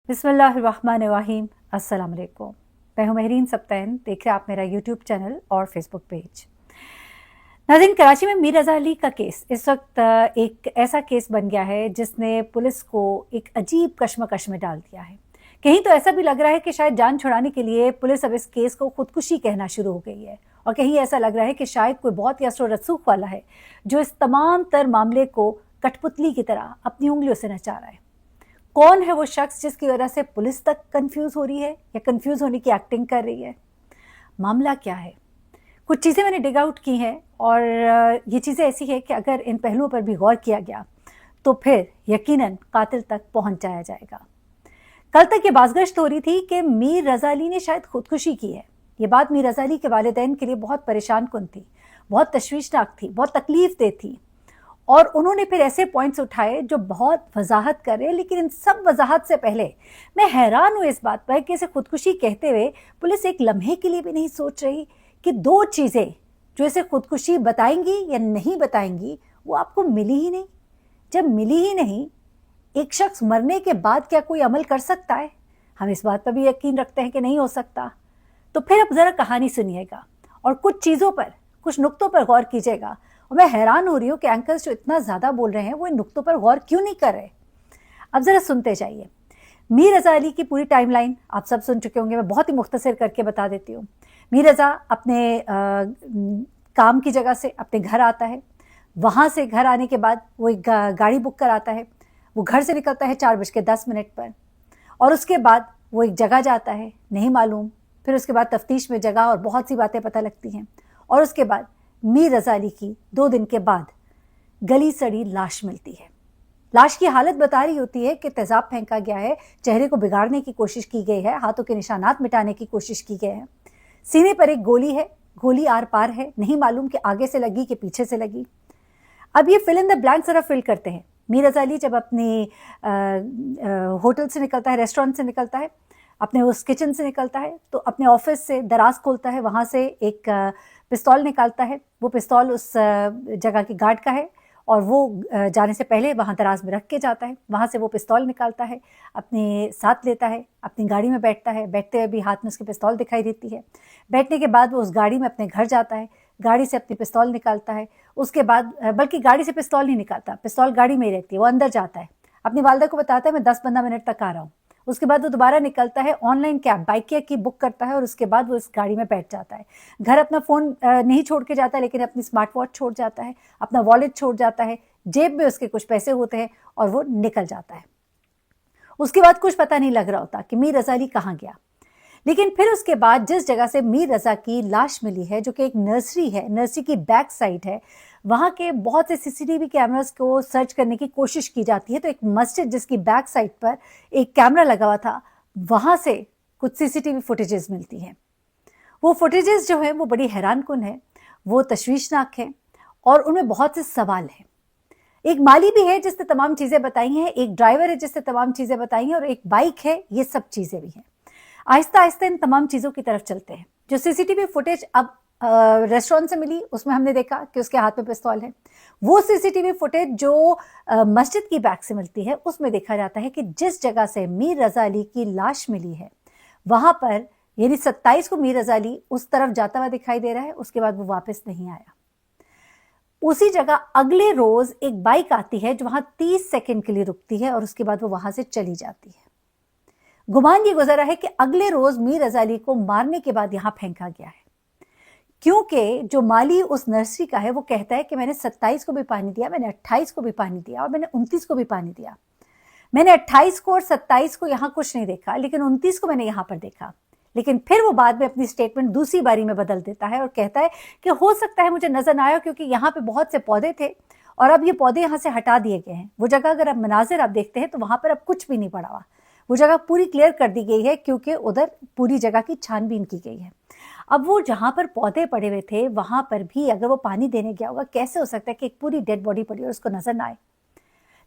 बिस्मिल्लाहिर्रहमानिर्रहीम। अस्सलाम वालेकुम। मैं हूं महरीन सब्तैन। देख रहे हैं आप मेरा यूट्यूब चैनल और फेसबुक पेज। नाज़रीन, कराची में मीर रज़ा अली का केस इस वक्त एक ऐसा केस बन गया है जिसने पुलिस को एक अजीब कश्मकश में डाल दिया है। कहीं तो ऐसा भी लग रहा है कि शायद जान छुड़ाने के लिए पुलिस अब इस केस को खुदकुशी कहना शुरू हो गई है, और कहीं ऐसा लग रहा है कि शायद कोई बहुत ही असर रसूख वाला है जो इस तमाम तर मामले को कठपुतली की तरह अपनी उंगलियों से नचा रहा है। कौन है वो शख्स जिसकी वजह से पुलिस तक कंफ्यूज हो रही है या कंफ्यूज होने की एक्टिंग कर रही है? मामला क्या है? कुछ चीज़ें मैंने डिग आउट की हैं, और ये चीज़ें ऐसी है कि अगर इन पहलुओं पर भी गौर किया गया तो फिर यकीनन कातिल तक पहुंच जाया जाएगा। कल तक ये बाज़गश्त हो रही थी कि मीर रज़ा अली ने शायद खुदकुशी की है। ये बात मीर रज़ा अली के वालिदैन के लिए बहुत परेशान कुन थी, बहुत तशवीशनाक थी, बहुत तकलीफ दे थी, और उन्होंने फिर ऐसे पॉइंट्स उठाए जो बहुत वजाहत कर रहे हैं। लेकिन इन सब वजाहत से पहले मैं हैरान हूँ इस बात पर कि इसे खुदकुशी कहते हुए पुलिस एक लम्हे के लिए भी नहीं सोच रही कि दो चीज़ें जो इसे खुदकुशी बताएंगी या नहीं बताएंगी वो आपको मिली ही नहीं। जब मिली ही नहीं, एक शख्स मरने के बाद क्या कोई अमल कर सकता है? हम इस बात पर भी यकीन रखते हैं कि नहीं हो सकता। तो फिर अब ज़रा कहानी सुनिएगा और कुछ चीज़ों पर, कुछ नुक्तों पर गौर कीजिएगा। और मैं हैरान हो रही हूँ कि एंकर्स जो इतना ज़्यादा बोल रहे हैं वो इन नुक्तों पर गौर क्यों नहीं कर रहे। अब ज़रा सुनते जाइए। मीर रज़ा अली की पूरी टाइमलाइन आप सब सुन चुके होंगे, मैं बहुत ही मुख्तसर करके बता देती हूँ। मीर रज़ा अपने काम की जगह से अपने घर आता है। वहाँ से घर आने के बाद वो एक गाड़ी बुक कराता है। वो घर से निकलता है 4:10 पर, और उसके बाद वो एक जगह जाता है, नहीं मालूम। फिर उसके बाद तफ्तीश में जगह और बहुत सी बातें पता लगती हैं, और उसके बाद मीर रज़ा अली की 2 दिन के बाद गली सड़ी लाश मिलती है। लाश की हालत बता रही होती है कि तेजाब फेंका गया है, चेहरे को बिगाड़ने की कोशिश की गई है, हाथों के निशानात मिटाने की कोशिश की गई है। सीने पर एक गोली है, गोली आर पार है, नहीं मालूम कि आगे से लगी कि पीछे से लगी। अब ये फिल इन द ब्लैंक जरा फिल करते हैं। मीर रज़ा अली जब अपनी होटल से निकलता है, रेस्टोरेंट से निकलता है, अपने उस किचन से निकलता है, तो अपने ऑफिस से दराज खोलता है, वहाँ से एक पिस्तौल निकालता है। वो पिस्तौल उस जगह की गार्ड का है, और वो जाने से पहले वहाँ दराज में रख के जाता है। वहाँ से वो पिस्तौल निकालता है, अपने साथ लेता है, अपनी गाड़ी में बैठता है। बैठते हुए भी हाथ में उसकी पिस्तौल दिखाई देती है। बैठने के बाद वो उस गाड़ी में अपने घर जाता है, गाड़ी से अपनी पिस्तौल निकालता है। उसके बाद बल्कि गाड़ी से पिस्तौल नहीं निकालता, पिस्तौल गाड़ी में ही रहती है। वो अंदर जाता है, अपनी वालिदा को बताता है मैं 10-15 मिनट तक आ रहा हूँ। उसके बाद वो दोबारा निकलता है, ऑनलाइन कैब बाइकिया की बुक करता है, और उसके बाद वो इस गाड़ी में बैठ जाता है। घर अपना फ़ोन नहीं छोड़ के जाता है, लेकिन अपनी स्मार्ट वॉच छोड़ जाता है, अपना वॉलेट छोड़ जाता है, जेब में उसके कुछ पैसे होते हैं, और वो निकल जाता है। उसके बाद कुछ पता नहीं लग रहा होता कि मीर रज़ा अली कहाँ गया। लेकिन फिर उसके बाद जिस जगह से मीर रज़ा की लाश मिली है, जो कि एक नर्सरी है, नर्सरी की बैक साइड है, वहाँ के बहुत से सीसीटीवी कैमरास को सर्च करने की कोशिश की जाती है। तो एक मस्जिद जिसकी बैक साइड पर एक कैमरा लगा हुआ था, वहाँ से कुछ सीसीटीवी फुटेजेस मिलती हैं। वो फुटेजेस जो है वो बड़ी हैरानकुन है, वो तशवीशनाक है, और उनमें बहुत से सवाल हैं। एक माली भी है जिसने तमाम चीज़ें बताई हैं, एक ड्राइवर है जिसने तमाम चीज़ें बताई हैं, और एक बाइक है। ये सब चीज़ें भी हैं। आहिस्ता आहिस्ता इन तमाम चीज़ों की तरफ चलते हैं। जो सीसीटीवी फुटेज अब रेस्टोरेंट से मिली, उसमें हमने देखा कि उसके हाथ में पिस्तौल है। वो सीसीटीवी फुटेज जो मस्जिद की बैक से मिलती है, उसमें देखा जाता है कि जिस जगह से मीर रज़ा अली की लाश मिली है, वहाँ पर यानी 27 को मीर रज़ा अली उस तरफ जाता हुआ दिखाई दे रहा है। उसके बाद वो वापस नहीं आया। उसी जगह अगले रोज एक बाइक आती है जो वहां 30 सेकंड के लिए रुकती है, और उसके बाद वो वहां से चली जाती है। गुमान ये गुजरा है कि अगले रोज मीर रज़ा अली को मारने के बाद यहां फेंका गया है, क्योंकि जो माली उस नर्सरी का है वो कहता है कि मैंने 27 को भी पानी दिया, मैंने 28 को भी पानी दिया, और मैंने 29 को भी पानी दिया। मैंने 28 को और 27 को यहां कुछ नहीं देखा, लेकिन 29 को मैंने यहां पर देखा। लेकिन फिर वो बाद में अपनी स्टेटमेंट दूसरी बारी में बदल देता है और कहता है कि हो सकता है मुझे नजर ना आया, क्योंकि यहाँ पे बहुत से पौधे थे और अब ये पौधे यहाँ से हटा दिए गए हैं। वो जगह अगर आप मनाजिर आप देखते हैं तो वहां पर अब कुछ भी नहीं पड़ा हुआ। वो जगह पूरी क्लियर कर दी गई है, क्योंकि उधर पूरी जगह की छानबीन की गई है। अब वो जहां पर पौधे पड़े हुए थे वहां पर भी अगर वो पानी देने गया होगा, कैसे हो सकता है कि एक पूरी डेड बॉडी पड़ी और उसको नजर ना आए?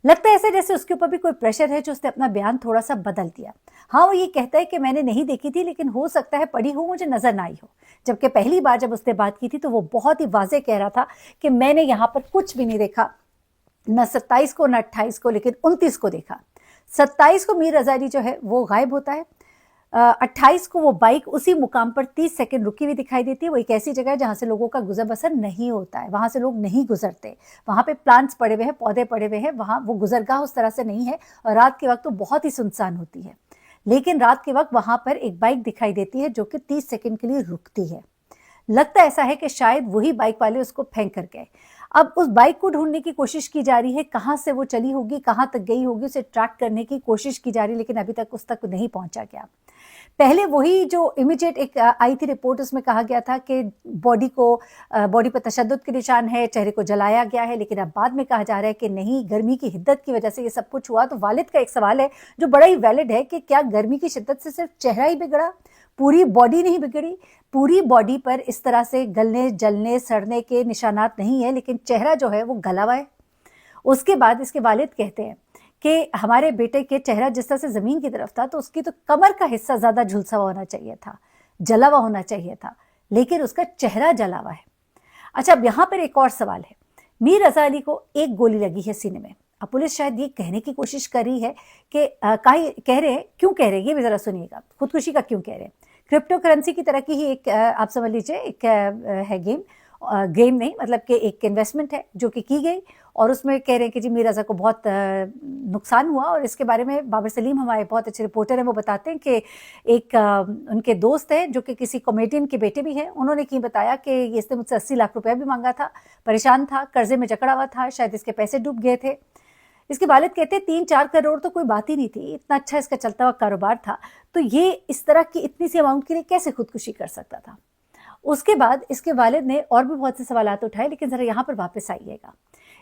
लगता है ऐसे जैसे उसके ऊपर भी कोई प्रेशर है जो उसने अपना बयान थोड़ा सा बदल दिया। हाँ, वो ये कहता है कि मैंने नहीं देखी थी, लेकिन हो सकता है पड़ी हो, मुझे नजर ना आई हो। जबकि पहली बार जब उसने बात की थी तो वो बहुत ही वाजे कह रहा था कि मैंने यहाँ पर कुछ भी नहीं देखा, न 27 को न 28 को, लेकिन 29 को देखा। 27 को मीर रजा अली जो है वो गायब होता है। 28 को वो बाइक उसी मुकाम पर 30 सेकंड रुकी हुई दिखाई देती है। वो एक ऐसी जगह है जहाँ से लोगों का गुजर बसर नहीं होता है, वहाँ से लोग नहीं गुजरते, वहाँ पे प्लांट्स पड़े हुए हैं, पौधे पड़े हुए हैं, वहाँ वो गुजरगाह उस तरह से नहीं है, और रात के वक्त तो बहुत ही सुनसान होती है। लेकिन रात के वक्त वहाँ पर एक बाइक दिखाई देती है जो कि 30 सेकंड के लिए रुकती है। लगता ऐसा है कि शायद वही बाइक वाले उसको फेंक कर गए। अब उस बाइक को ढूंढने की कोशिश की जा रही है, कहाँ से वो चली होगी, कहाँ तक गई होगी, उसे ट्रैक करने की कोशिश की जा रही है, लेकिन अभी तक उस तक नहीं पहुंचा गया। पहले वही जो इमीडिएट एक आई थी रिपोर्ट, उसमें कहा गया था कि बॉडी पर तशद्दुद के निशान है, चेहरे को जलाया गया है, लेकिन अब बाद में कहा जा रहा है कि नहीं, गर्मी की हिद्दत की वजह से ये सब कुछ हुआ। तो वालिद का एक सवाल है जो बड़ा ही वैलिड है कि क्या गर्मी की शिद्दत से सिर्फ चेहरा ही बिगड़ा, पूरी बॉडी नहीं बिगड़ी? पूरी बॉडी पर इस तरह से गलने, जलने, सड़ने के निशानात नहीं है, लेकिन चेहरा जो है वो गला हुआ है। उसके बाद इसके वालिद कहते हैं कि हमारे बेटे के चेहरा जिस तरह से जमीन की तरफ था, तो उसकी तो कमर का हिस्सा ज्यादा झुलसा हुआ होना चाहिए था, जला हुआ होना चाहिए था, लेकिन उसका चेहरा जला हुआ है। अच्छा, अब यहां पर एक और सवाल है। मीर रजा अली को एक गोली लगी है सीने में। अब पुलिस शायद ये कहने की कोशिश कर रही है कि कह रहे हैं, क्यों कह रहे हैं ये भी जरा सुनिएगा, खुदकुशी का क्यों कह रहे हैं। क्रिप्टो करेंसी की तरह की ही एक आप समझ लीजिए एक है गेम नहीं, मतलब कि एक इन्वेस्टमेंट है जो कि की गई, और उसमें कह रहे हैं कि जी मीर रजा को बहुत नुकसान हुआ। और इसके बारे में बाबर सलीम हमारे बहुत अच्छे रिपोर्टर हैं, वो बताते हैं कि एक उनके दोस्त हैं जो कि किसी कॉमेडियन के बेटे भी हैं, उन्होंने की बताया कि इसने मुझसे 80 लाख रुपया भी मांगा था, परेशान था, कर्जे में जकड़ा हुआ था, शायद इसके पैसे डूब गए थे। इसके वालिद कहते हैं 3-4 करोड़ तो कोई बात ही नहीं थी, इतना अच्छा इसका चलता हुआ कारोबार था, तो ये इस तरह की इतनी सी अमाउंट के लिए कैसे खुदकुशी कर सकता था। उसके बाद इसके वालिद ने और भी बहुत से सवालात उठाए, लेकिन जरा यहाँ पर वापस आइएगा।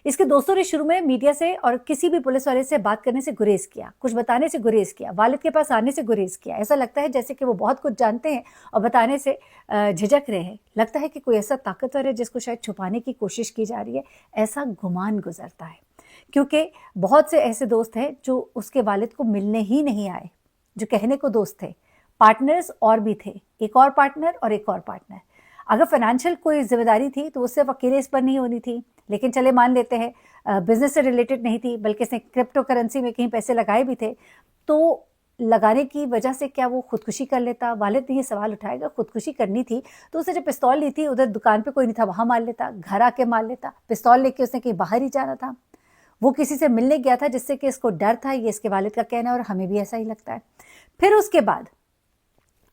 इसके दोस्तों ने शुरू में मीडिया से और किसी भी पुलिस वाले से बात करने से गुरेज किया, कुछ बताने से गुरेज किया, वालिद के पास आने से गुरेज किया। ऐसा लगता है जैसे कि वो बहुत कुछ जानते हैं और बताने से झिझक रहे हैं। लगता है कि कोई ऐसा ताकतवर है जिसको शायद छुपाने की कोशिश की जा रही है, ऐसा गुमान गुजरता है। क्योंकि बहुत से ऐसे दोस्त हैं जो उसके वालिद को मिलने ही नहीं आए, जो कहने को दोस्त थे। पार्टनर्स और भी थे, एक और पार्टनर और एक और पार्टनर। अगर फाइनेंशियल कोई जिम्मेदारी थी तो वो सिर्फ अकेले इस पर नहीं होनी थी, लेकिन चले मान लेते हैं बिजनेस से रिलेटेड नहीं थी, बल्कि इसने क्रिप्टो करेंसी में कहीं पैसे लगाए भी थे, तो लगाने की वजह से क्या वो खुदकुशी कर लेता? वालिद ने ये सवाल उठाएगा, खुदकुशी करनी थी तो उसने जब पिस्तौल ली थी, उधर दुकान पे कोई नहीं था, वहां मार लेता, घर आके मार लेता। पिस्तौल लेके उसने कहीं बाहर ही जाना था, वो किसी से मिलने गया था जिससे कि इसको डर था, ये इसके वालिद का कहना है और हमें भी ऐसा ही लगता है। फिर उसके बाद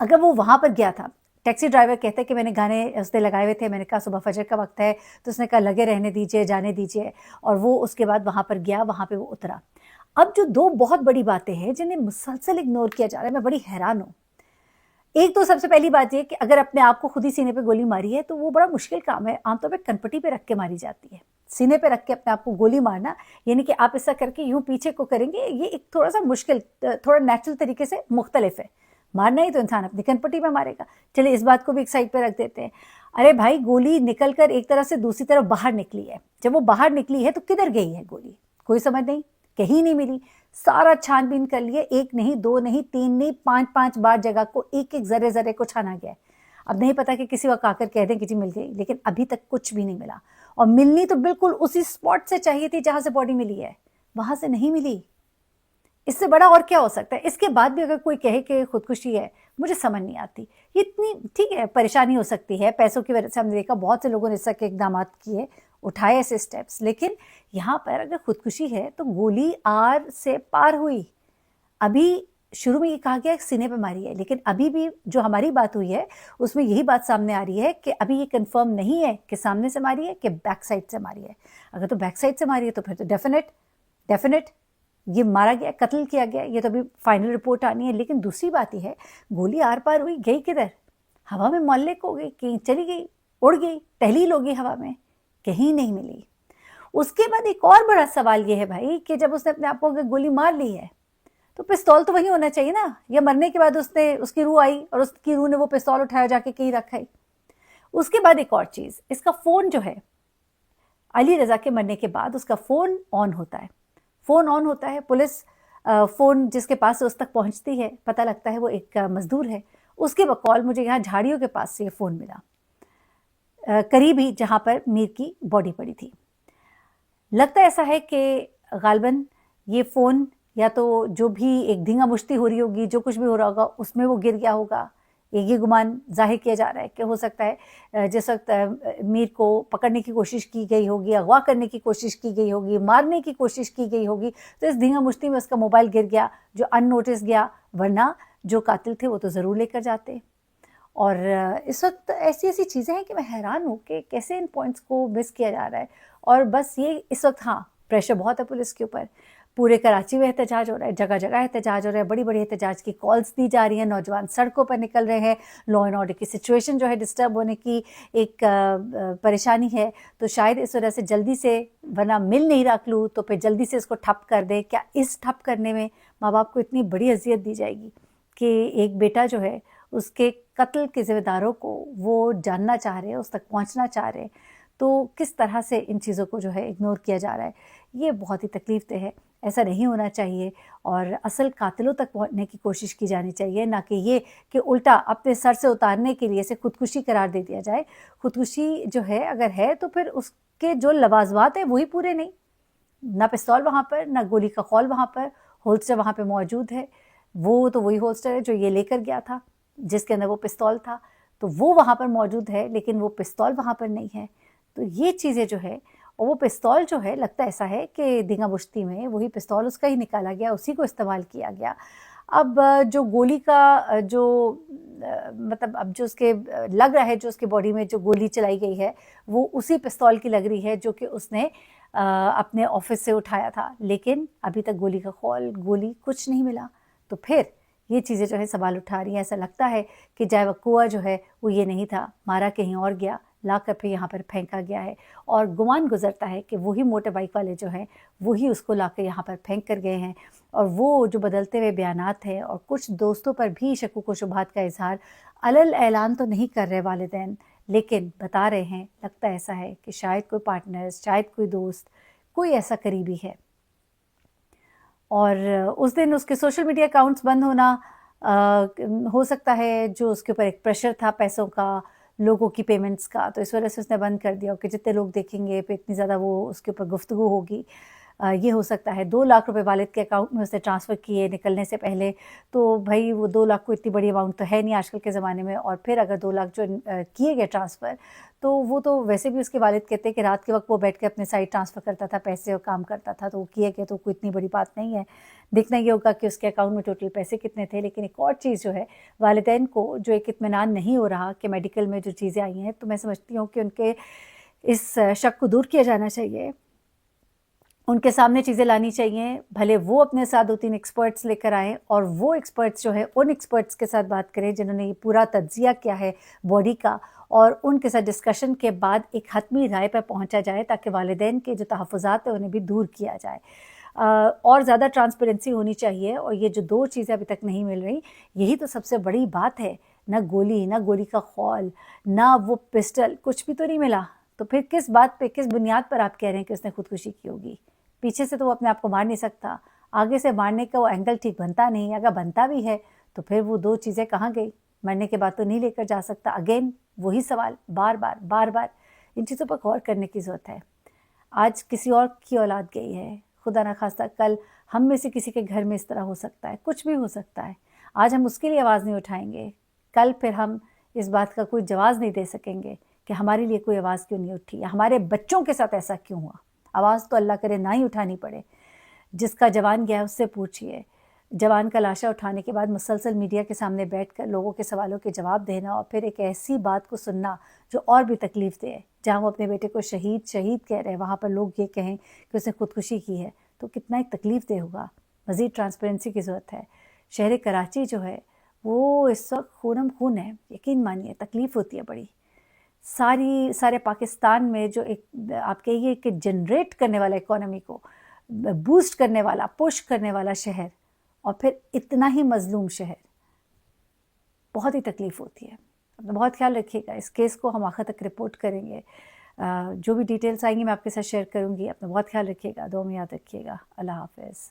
अगर वो वहां पर गया था, टैक्सी ड्राइवर कहता है कि मैंने गाने उसने लगाए हुए थे, मैंने कहा सुबह फजर का वक्त है, तो उसने कहा लगे रहने दीजिए, जाने दीजिए, और वो उसके बाद वहां पर गया, वहां पे वो उतरा। अब जो दो बहुत बड़ी बातें हैं जिन्हें मुसलसल इग्नोर किया जा रहा है, मैं बड़ी हैरान हूं। एक तो सबसे पहली बात ये कि अगर अपने आप को खुद ही सीने पे गोली मारी है तो वो बड़ा मुश्किल काम है, आमतौर पे कनपटी पे रख के मारी जाती है। सीने पे रख के अपने आप को गोली मारना, यानी कि आप ऐसा करके यूं पीछे को करेंगे, ये एक थोड़ा सा मुश्किल, थोड़ा नेचुरल तरीके से मुख्तलिफ है। मारना ही तो इंसान अपनी कनपटी में मारेगा। चलिए इस बात को भी एक साइड पे रख देते हैं। अरे भाई, गोली निकल कर एक तरह से दूसरी तरफ बाहर निकली है, जब वो बाहर निकली है तो किधर गई है गोली, कोई समझ नहीं, कहीं नहीं मिली। सारा छानबीन कर लिए, एक नहीं, दो नहीं, तीन नहीं, 5-5 बार जगह को एक एक जरे जरे को छाना गया। अब नहीं पता कि किसी वक्त आकर कह दें कि जी मिल गई, लेकिन अभी तक कुछ भी नहीं मिला। और मिलनी तो बिल्कुल उसी स्पॉट से चाहिए थी जहां से बॉडी मिली है, वहां से नहीं मिली। इससे बड़ा और क्या हो सकता है? इसके बाद भी अगर कोई कहे कि खुदकुशी है, मुझे समझ नहीं आती। ये इतनी, ठीक है, परेशानी हो सकती है, पैसों की वजह से हमने देखा बहुत से लोगों ने इस तरह के इकदाम किए, उठाए ऐसे स्टेप्स, लेकिन यहाँ पर अगर खुदकुशी है तो गोली आर से पार हुई। अभी शुरू में ये कहा गया सीने पे मारी है, लेकिन अभी भी जो हमारी बात हुई है उसमें यही बात सामने आ रही है कि अभी ये कंफर्म नहीं है कि सामने से मारी है कि बैक साइड से मारी है। अगर तो बैक साइड से मारी है तो फिर तो डेफिनेट ये मारा गया, कत्ल किया गया, ये तो अभी फाइनल रिपोर्ट आनी है। लेकिन दूसरी बात यह है, गोली आर पार हुई, गई किधर? हवा में मोहल्ले को गई, कहीं चली गई, उड़ गई, टहली लोगी हवा में, कहीं नहीं मिली। उसके बाद एक और बड़ा सवाल ये है भाई कि जब उसने अपने आप को गोली मार ली है तो पिस्तौल तो वही होना चाहिए ना, या मरने के बाद उसकी रूह आई और उसकी रूह ने वो पिस्तौल उठाया जाके कहीं रखा ही। उसके बाद एक और चीज, इसका फोन जो है, अली रजा के मरने के बाद उसका फोन ऑन होता है। फोन ऑन होता है, पुलिस फोन जिसके पास उस तक पहुंचती है, पता लगता है वो एक मजदूर है। उसके बकौल मुझे यहाँ झाड़ियों के पास से ये फोन मिला, करीब ही जहां पर मीर की बॉडी पड़ी थी। लगता ऐसा है कि गालबन ये फोन या तो जो भी एक धींगा मुश्ती हो रही होगी, जो कुछ भी हो रहा होगा उसमें वो गिर गया होगा। एक ये गुमान ज़ाहिर किया जा रहा है कि हो सकता है जिस वक्त मीर को पकड़ने की कोशिश की गई होगी, अगवा करने की कोशिश की गई होगी, मारने की कोशिश की गई होगी, तो इस धींगा मुश्ती में उसका मोबाइल गिर गया जो अननोटिस गया, वरना जो कातिल थे वो तो ज़रूर लेकर जाते। और इस वक्त ऐसी ऐसी चीज़ें हैं कि मैं हैरान हूँ कि कैसे इन पॉइंट्स को मिस किया जा रहा है। और बस ये इस वक्त हाँ प्रेशर बहुत है पुलिस के ऊपर, पूरे कराची में एहतजाज हो रहा है, जगह जगह एहतजाज हो रहा है, बड़ी बड़ी एहतजाज की कॉल्स दी जा रही हैं, नौजवान सड़कों पर निकल रहे हैं, लॉ एंड ऑर्डर की सिचुएशन जो है डिस्टर्ब होने की एक परेशानी है। तो शायद इस वजह से जल्दी से, वरना मिल नहीं रहा क्लू तो फिर जल्दी से इसको ठप कर दे। क्या इस ठप करने में माँ बाप को इतनी बड़ी अजियत दी जाएगी कि एक बेटा जो है उसके कत्ल के ज़िम्मेदारों को वो जानना चाह रहे हैं, उस तक पहुंचना चाह रहे हैं, तो किस तरह से इन चीज़ों को जो है इग्नोर किया जा रहा है, ये बहुत ही तकलीफ दह है। ऐसा नहीं होना चाहिए और असल कातिलों तक पहुंचने की कोशिश की जानी चाहिए, ना कि ये कि उल्टा अपने सर से उतारने के लिए इसे खुदकुशी करार दे दिया जाए। खुदकुशी जो है अगर है तो फिर उसके जो लवाजमात हैं वही पूरे नहीं, ना पिस्तौल वहाँ पर, ना गोली का खौल वहाँ पर, होल्स्टर वहाँ पर मौजूद है, वो तो वही होल्स्टर है जो ये लेकर गया था जिसके अंदर वो पिस्तौल था, तो वो वहाँ पर मौजूद है लेकिन वो पिस्तौल वहाँ पर नहीं है। तो ये चीज़ें जो है, और वो पिस्तौल जो है लगता ऐसा है कि धींगा मुश्ती में वही पिस्तौल उसका ही निकाला गया, उसी को इस्तेमाल किया गया। अब जो गोली का जो मतलब अब जो उसके लग रहा है, जो उसके बॉडी में जो गोली चलाई गई है वो उसी पिस्तौल की लग रही है जो कि उसने अपने ऑफिस से उठाया था, लेकिन अभी तक गोली का खौल, गोली कुछ नहीं मिला। तो फिर ये चीज़ें जो है सवाल उठा रही हैं। ऐसा लगता है कि जाए वकुआ जो है वो ये नहीं था, मारा कहीं और गया, ला कर फिर यहाँ पर फेंका गया है, और गुमान गुजरता है कि वही मोटर बाइक वाले जो हैं वही उसको ला कर यहाँ पर फेंक कर गए हैं। और वो जो बदलते हुए बयानात हैं और कुछ दोस्तों पर भी शकूक व शुबहात का इजहार, अलल ऐलान तो नहीं कर रहे वालिदैन, लेकिन बता रहे हैं, लगता ऐसा है कि शायद कोई पार्टनर, शायद कोई दोस्त, कोई ऐसा करीबी है। और उस दिन उसके सोशल मीडिया अकाउंट्स बंद होना हो सकता है जो उसके ऊपर एक प्रेशर था पैसों का, लोगों की पेमेंट्स का, तो इस वजह से उसने बंद कर दिया कि जितने लोग देखेंगे फिर इतनी ज़्यादा वो उसके ऊपर गुफ्तगू होगी। ये हो सकता है। 2 लाख रुपए वालिद के अकाउंट में उसने ट्रांसफ़र किए निकलने से पहले, तो भाई वो 2 लाख कोई इतनी बड़ी अमाउंट तो है नहीं आजकल के ज़माने में, और फिर अगर 2 लाख जो किए गए ट्रांसफ़र, तो वो तो वैसे भी उसके वालिद कहते हैं कि रात के वक्त वो बैठ के अपने साइड ट्रांसफ़र करता था पैसे और काम करता था, तो वो किए गए तो कोई इतनी बड़ी बात नहीं है। देखना ये होगा कि उसके अकाउंट में टोटल पैसे कितने थे। लेकिन एक और चीज़ जो है, वालिदैन को जो एक इत्मीनान नहीं हो रहा कि मेडिकल में जो चीज़ें आई हैं, तो मैं समझती हूँ कि उनके इस शक को दूर किया जाना चाहिए, उनके सामने चीज़ें लानी चाहिए, भले वो अपने साथ 2-3 एक्सपर्ट्स लेकर आएँ और वो एक्सपर्ट्स जो है उन एक्सपर्ट्स के साथ बात करें जिन्होंने ये पूरा तज्ज़िया किया है बॉडी का, और उनके साथ डिस्कशन के बाद एक हतमी राय पर पहुंचा जाए ताकि वालिदैन के जो तहफ़्फ़ुज़ात हैं उन्हें भी दूर किया जाए। और ज़्यादा ट्रांसपेरेंसी होनी चाहिए, और ये जो 2 चीज़ें अभी तक नहीं मिल रही, यही तो सबसे बड़ी बात है। ना गोली, ना गोली का खौल, ना वो पिस्टल, कुछ भी तो नहीं मिला। तो फिर किस बात पे, किस बुनियाद पर आप कह रहे हैं कि उसने खुदकुशी की होगी? पीछे से तो वो अपने आप को मार नहीं सकता, आगे से मारने का वो एंगल ठीक बनता नहीं। अगर बनता भी है तो फिर वो 2 चीज़ें कहाँ गई? मरने के बाद तो नहीं लेकर जा सकता। अगेन वही सवाल, बार-बार इन चीज़ों पर गौर करने की ज़रूरत है। आज किसी और की औलाद गई है, खुदा ना खास्ता कल हम में से किसी के घर में इस तरह हो सकता है, कुछ भी हो सकता है। आज हम उसके लिए आवाज़ नहीं उठाएंगे, कल फिर हम इस बात का कोई जवाब नहीं दे सकेंगे कि हमारे लिए कोई आवाज़ क्यों नहीं उठी, या हमारे बच्चों के साथ ऐसा क्यों हुआ। आवाज़ तो अल्लाह करे ना ही उठानी पड़े। जिसका जवान गया है उससे पूछिए। जवान का लाशा उठाने के बाद मुसलसल मीडिया के सामने बैठकर लोगों के सवालों के जवाब देना, और फिर एक ऐसी बात को सुनना जो और भी तकलीफ दे, जहाँ वो अपने बेटे को शहीद कह रहे हैं, वहाँ पर लोग ये कहें कि उसने खुदकुशी की है, तो कितना एक तकलीफ दे होगा। मज़ीद ट्रांसपेरेंसी की ज़रूरत है। शहर कराची जो है वो इस वक्त खूनम खून है, यकीन मानिए तकलीफ़ होती है बड़ी। सारे पाकिस्तान में जो एक आप कहिए कि जनरेट करने वाला, इकोनॉमी को बूस्ट करने वाला, पुश करने वाला शहर, और फिर इतना ही मजलूम शहर, बहुत ही तकलीफ़ होती है। अपना बहुत ख्याल रखिएगा। इस केस को हम आखिर तक रिपोर्ट करेंगे, जो भी डिटेल्स आएंगी मैं आपके साथ शेयर करूंगी। अपना बहुत ख्याल रखिएगा, दुआ में याद रखिएगा। अल्लाह हाफ़िज़।